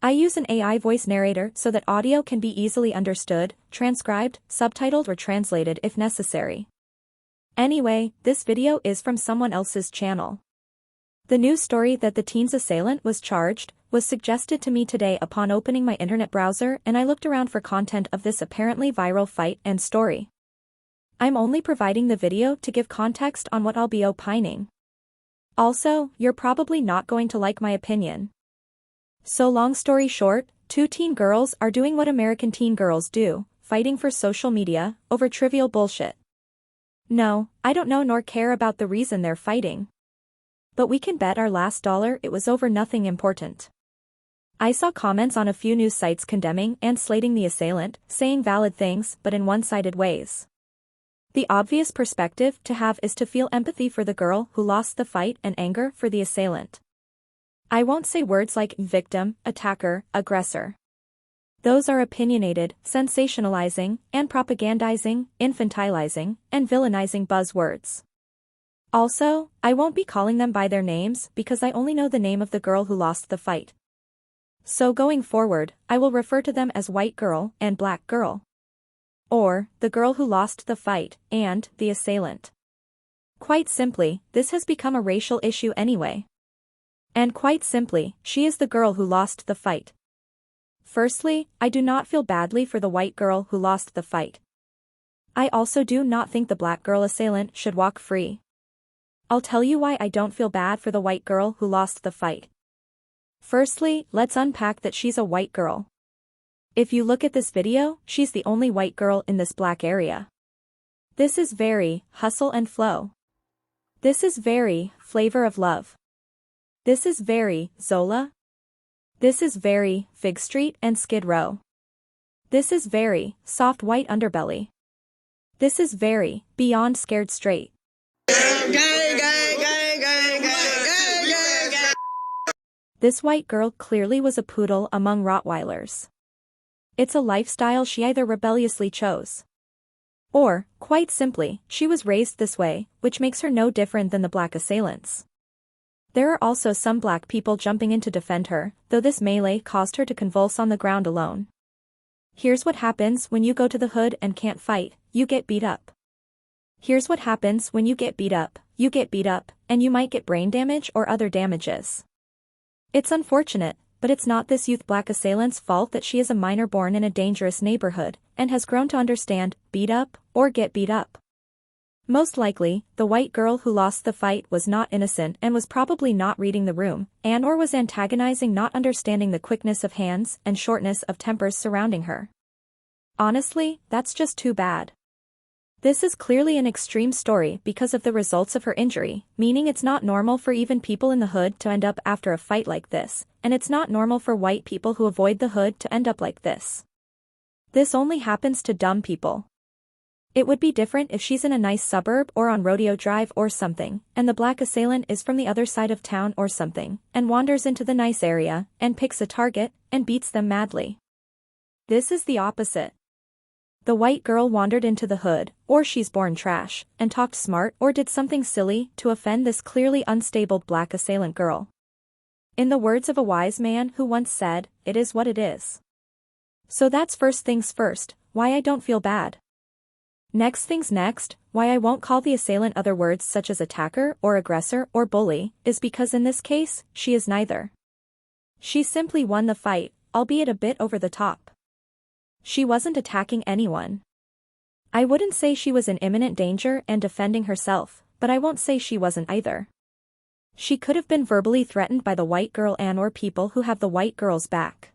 I use an AI voice narrator so that audio can be easily understood, transcribed, subtitled or translated if necessary. Anyway, this video is from someone else's channel. The news story that the teen's assailant was charged was suggested to me today upon opening my internet browser, and I looked around for content of this apparently viral fight and story. I'm only providing the video to give context on what I'll be opining. Also, you're probably not going to like my opinion. So long story short, two teen girls are doing what American teen girls do, fighting for social media over trivial bullshit. No, I don't know nor care about the reason they're fighting. But we can bet our last dollar it was over nothing important. I saw comments on a few news sites condemning and slating the assailant, saying valid things but in one-sided ways. The obvious perspective to have is to feel empathy for the girl who lost the fight and anger for the assailant. I won't say words like victim, attacker, aggressor. Those are opinionated, sensationalizing, and propagandizing, infantilizing, and villainizing buzzwords. Also, I won't be calling them by their names because I only know the name of the girl who lost the fight. So going forward, I will refer to them as white girl and black girl. Or, the girl who lost the fight, and the assailant. Quite simply, this has become a racial issue anyway. And quite simply, she is the girl who lost the fight. Firstly, I do not feel badly for the white girl who lost the fight. I also do not think the black girl assailant should walk free. I'll tell you why I don't feel bad for the white girl who lost the fight. Firstly, let's unpack that she's a white girl. If you look at this video, she's the only white girl in this black area. This is very hustle and flow. This is very flavor of love. This is very Zola. This is very Fig Street and Skid Row. This is very soft white underbelly. This is very beyond scared straight. This white girl clearly was a poodle among Rottweilers. It's a lifestyle she either rebelliously chose, or, quite simply, she was raised this way, which makes her no different than the black assailants. There are also some black people jumping in to defend her, though this melee caused her to convulse on the ground alone. Here's what happens when you go to the hood and can't fight, you get beat up. Here's what happens when you get beat up, and you might get brain damage or other damages. It's unfortunate, but it's not this youth black assailant's fault that she is a minor born in a dangerous neighborhood, and has grown to understand, beat up, or get beat up. Most likely, the white girl who lost the fight was not innocent and was probably not reading the room, and/or was antagonizing, not understanding the quickness of hands and shortness of tempers surrounding her. Honestly, that's just too bad. This is clearly an extreme story because of the results of her injury, meaning it's not normal for even people in the hood to end up after a fight like this, and it's not normal for white people who avoid the hood to end up like this. This only happens to dumb people. It would be different if she's in a nice suburb or on Rodeo Drive or something, and the black assailant is from the other side of town or something, and wanders into the nice area, and picks a target, and beats them madly. This is the opposite. The white girl wandered into the hood, or she's born trash, and talked smart or did something silly to offend this clearly unstable black assailant girl. In the words of a wise man who once said, "It is what it is." So that's first things first, why I don't feel bad. Next things next, why I won't call the assailant other words such as attacker or aggressor or bully, is because in this case, she is neither. She simply won the fight, albeit a bit over the top. She wasn't attacking anyone. I wouldn't say she was in imminent danger and defending herself, but I won't say she wasn't either. She could have been verbally threatened by the white girl and/or people who have the white girl's back.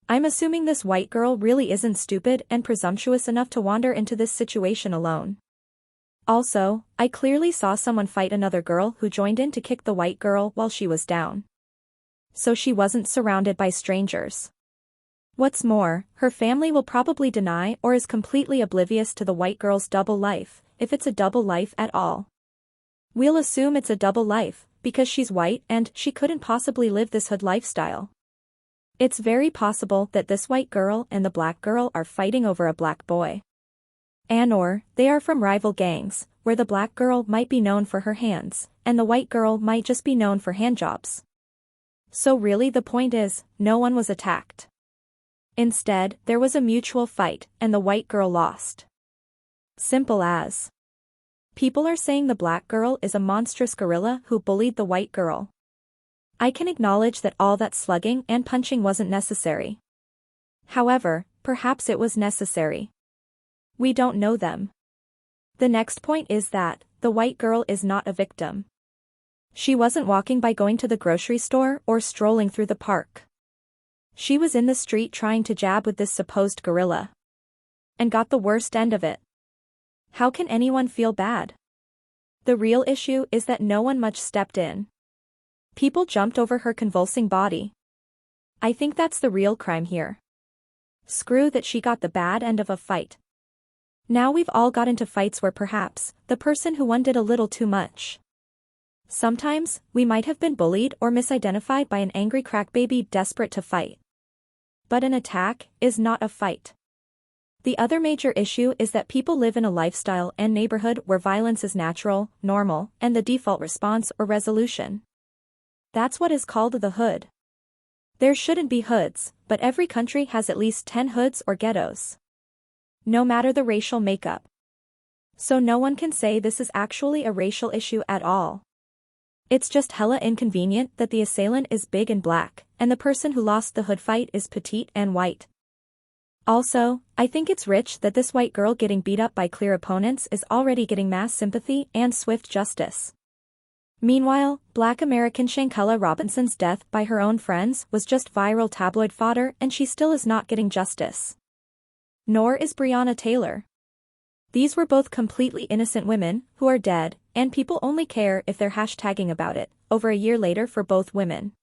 I'm assuming this white girl really isn't stupid and presumptuous enough to wander into this situation alone. Also, I clearly saw someone fight another girl who joined in to kick the white girl while she was down. So she wasn't surrounded by strangers. What's more, her family will probably deny or is completely oblivious to the white girl's double life, if it's a double life at all. We'll assume it's a double life, because she's white and she couldn't possibly live this hood lifestyle. It's very possible that this white girl and the black girl are fighting over a black boy. And/or, they are from rival gangs, where the black girl might be known for her hands, and the white girl might just be known for handjobs. So really the point is, no one was attacked. Instead, there was a mutual fight, and the white girl lost. Simple as. People are saying the black girl is a monstrous gorilla who bullied the white girl. I can acknowledge that all that slugging and punching wasn't necessary. However, perhaps it was necessary. We don't know them. The next point is that, the white girl is not a victim. She wasn't walking by going to the grocery store or strolling through the park. She was in the street trying to jab with this supposed gorilla. And got the worst end of it. How can anyone feel bad? The real issue is that no one much stepped in. People jumped over her convulsing body. I think that's the real crime here. Screw that she got the bad end of a fight. Now we've all got into fights where perhaps, the person who won did a little too much. Sometimes, we might have been bullied or misidentified by an angry crack baby desperate to fight. But an attack is not a fight. The other major issue is that people live in a lifestyle and neighborhood where violence is natural, normal, and the default response or resolution. That's what is called the hood. There shouldn't be hoods, but every country has at least 10 hoods or ghettos. No matter the racial makeup. So no one can say this is actually a racial issue at all. It's just hella inconvenient that the assailant is big and black, and the person who lost the hood fight is petite and white. Also, I think it's rich that this white girl getting beat up by clear opponents is already getting mass sympathy and swift justice. Meanwhile, Black American Shankella Robinson's death by her own friends was just viral tabloid fodder and she still is not getting justice. Nor is Breonna Taylor. These were both completely innocent women, who are dead, and people only care if they're hashtagging about it, over a year later for both women.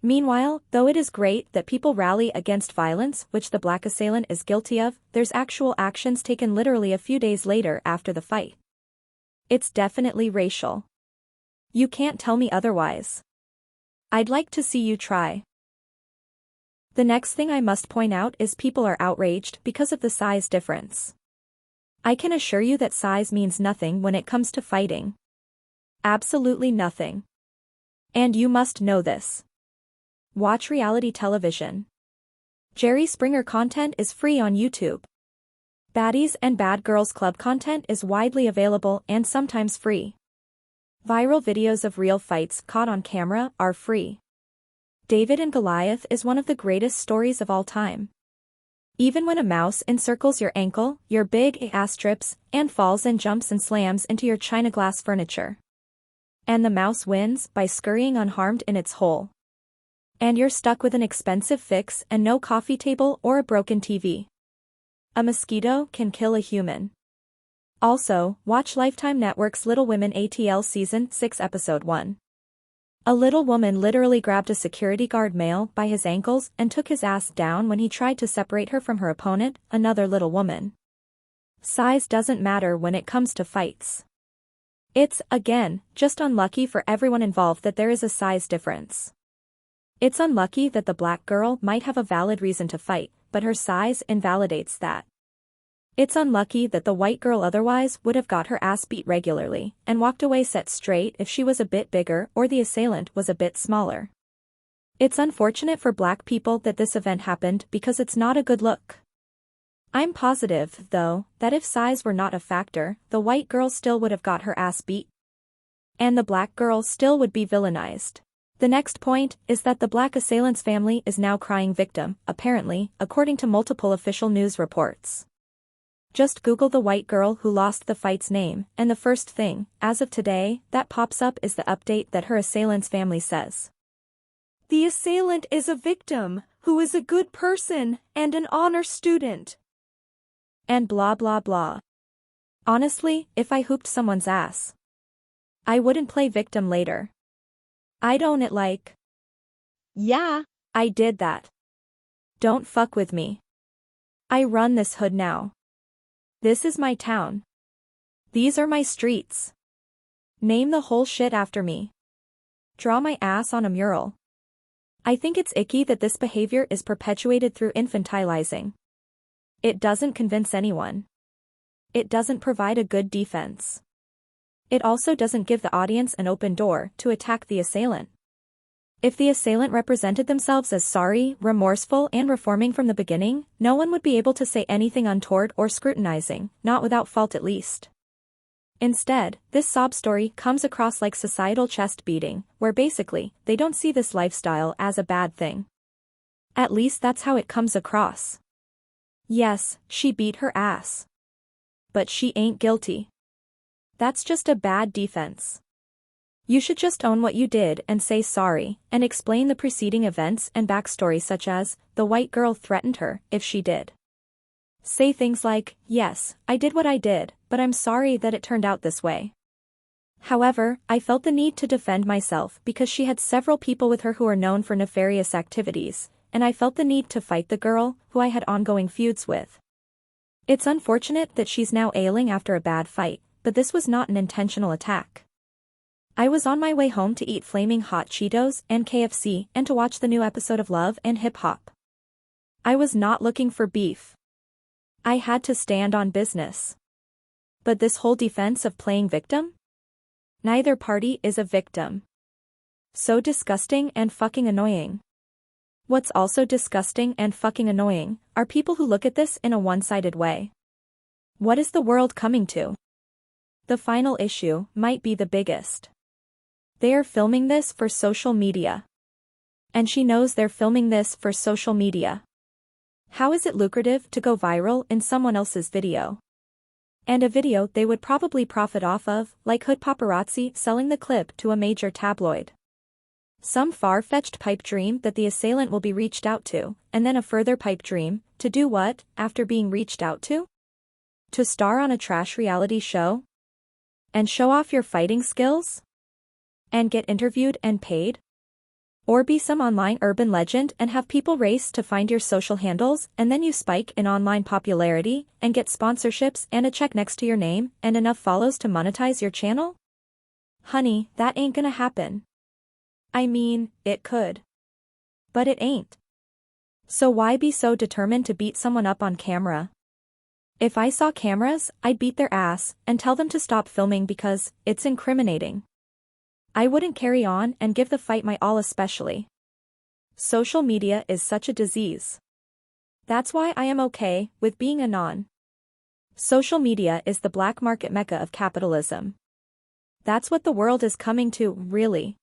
Meanwhile, though it is great that people rally against violence which the black assailant is guilty of, there's actual actions taken literally a few days later after the fight. It's definitely racial. You can't tell me otherwise. I'd like to see you try. The next thing I must point out is people are outraged because of the size difference. I can assure you that size means nothing when it comes to fighting. Absolutely nothing. And you must know this. Watch reality television. Jerry Springer content is free on YouTube. Baddies and Bad Girls Club content is widely available and sometimes free. Viral videos of real fights caught on camera are free. David and Goliath is one of the greatest stories of all time. Even when a mouse encircles your ankle, your big ass trips, and falls and jumps and slams into your china glass furniture. And the mouse wins by scurrying unharmed in its hole. And you're stuck with an expensive fix and no coffee table or a broken TV. A mosquito can kill a human. Also, watch Lifetime Network's Little Women ATL Season 6 Episode 1. A little woman literally grabbed a security guard male by his ankles and took his ass down when he tried to separate her from her opponent, another little woman. Size doesn't matter when it comes to fights. It's, again, just unlucky for everyone involved that there is a size difference. It's unlucky that the black girl might have a valid reason to fight, but her size invalidates that. It's unlucky that the white girl otherwise would have got her ass beat regularly, and walked away set straight if she was a bit bigger or the assailant was a bit smaller. It's unfortunate for black people that this event happened because it's not a good look. I'm positive, though, that if size were not a factor, the white girl still would have got her ass beat. And the black girl still would be villainized. The next point is that the black assailant's family is now crying victim, apparently, according to multiple official news reports. Just Google the white girl who lost the fight's name, and the first thing, as of today, that pops up is the update that her assailant's family says. The assailant is a victim, who is a good person, and an honor student. And blah blah blah. Honestly, if I hooped someone's ass, I wouldn't play victim later. I'd own it like, yeah, I did that. Don't fuck with me. I run this hood now. This is my town. These are my streets. Name the whole shit after me. Draw my ass on a mural. I think it's icky that this behavior is perpetuated through infantilizing. It doesn't convince anyone. It doesn't provide a good defense. It also doesn't give the audience an open door to attack the assailant. If the assailant represented themselves as sorry, remorseful, and reforming from the beginning, no one would be able to say anything untoward or scrutinizing, not without fault at least. Instead, this sob story comes across like societal chest beating, where basically, they don't see this lifestyle as a bad thing. At least that's how it comes across. Yes, she beat her ass. But she ain't guilty. That's just a bad defense. You should just own what you did and say sorry, and explain the preceding events and backstory such as, the white girl threatened her, if she did. Say things like, yes, I did what I did, but I'm sorry that it turned out this way. However, I felt the need to defend myself because she had several people with her who are known for nefarious activities, and I felt the need to fight the girl, who I had ongoing feuds with. It's unfortunate that she's now ailing after a bad fight, but this was not an intentional attack. I was on my way home to eat flaming hot Cheetos and KFC and to watch the new episode of Love and Hip Hop. I was not looking for beef. I had to stand on business. But this whole defense of playing victim? Neither party is a victim. So disgusting and fucking annoying. What's also disgusting and fucking annoying are people who look at this in a one-sided way. What is the world coming to? The final issue might be the biggest. They are filming this for social media. And she knows they're filming this for social media. How is it lucrative to go viral in someone else's video? And a video they would probably profit off of, like Hood Paparazzi selling the clip to a major tabloid. Some far-fetched pipe dream that the assailant will be reached out to, and then a further pipe dream, to do what, after being reached out to? To star on a trash reality show? And show off your fighting skills? And get interviewed and paid? Or be some online urban legend and have people race to find your social handles and then you spike in online popularity and get sponsorships and a check next to your name and enough follows to monetize your channel? Honey, that ain't gonna happen. I mean, it could. But it ain't. So why be so determined to beat someone up on camera? If I saw cameras, I'd beat their ass and tell them to stop filming because it's incriminating. I wouldn't carry on and give the fight my all especially. Social media is such a disease. That's why I am okay with being a non. Social media is the black market mecca of capitalism. That's what the world is coming to, really.